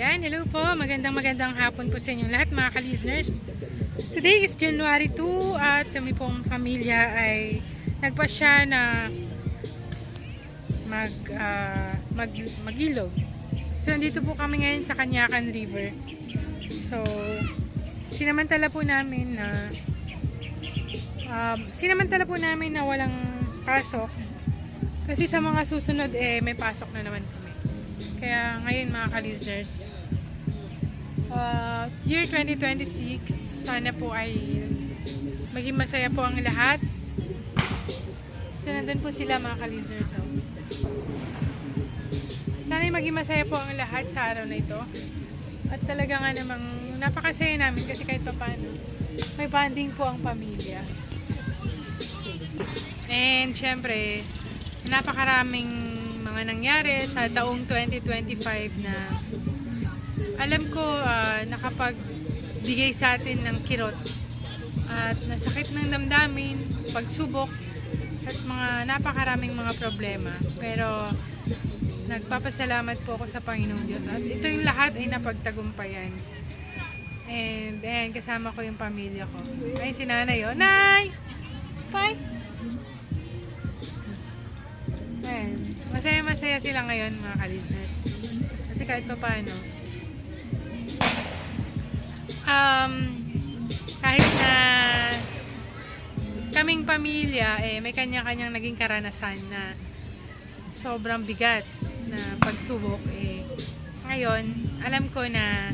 Yan, hello po. Magandang hapon po sa inyo lahat mga ka-listeners. Today is January 2 at kami pong pamilya ay nagpasya na magilog. So, nandito po kami ngayon sa Canyacan River. So, sinamantala po namin na walang pasok. Kasi sa mga susunod may pasok na naman kami. Kaya ngayon mga ka-listeners, year 2026, sana po ay maging masaya po ang lahat. So nandun po sila mga ka-listeners. Sana ay maging masaya po ang lahat sa araw na ito. At talaga nga namang napakasaya namin kasi kahit pa paano may bonding po ang pamilya. And syempre, napakaraming mga nangyari sa taong 2025 na alam ko nakapagbigay sa atin ng kirot at nasakit ng damdamin, pagsubok at mga napakaraming mga problema. Pero nagpapasalamat po ako sa Panginoong Diyos at ito yung lahat ay napagtagumpayan. And ayan, kasama ko yung pamilya ko. Ay, si nanay, oh. Nay! Bye! Ayan. Masaya sila ngayon mga ka-listeners. Kasi kahit pa paano, kahit na kaming pamilya, may kanya-kanyang naging karanasan na sobrang bigat na pagsubok. Ngayon, alam ko na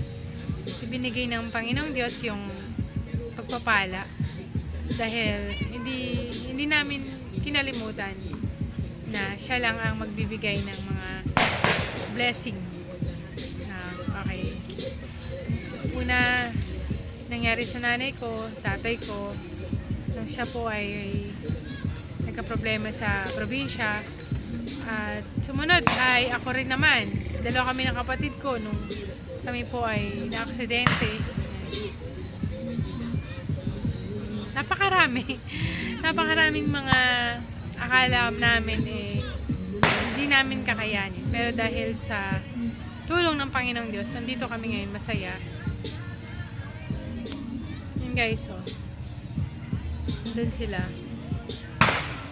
ibinigay ng Panginoong Diyos yung pagpapala dahil hindi namin kinalimutan na siya lang ang magbibigay ng mga blessing. Okay. Una, nangyari sa nanay ko, tatay ko, nung siya po ay nagka-problema sa probinsya. At sumunod ay ako rin naman. Dalawa kami ng kapatid ko nung kami po ay na-aksidente. Napakaraming mga akala namin hindi namin kakayanin. Pero dahil sa tulong ng Panginoong Diyos, nandito kami ngayon masaya. Yun guys, dun sila.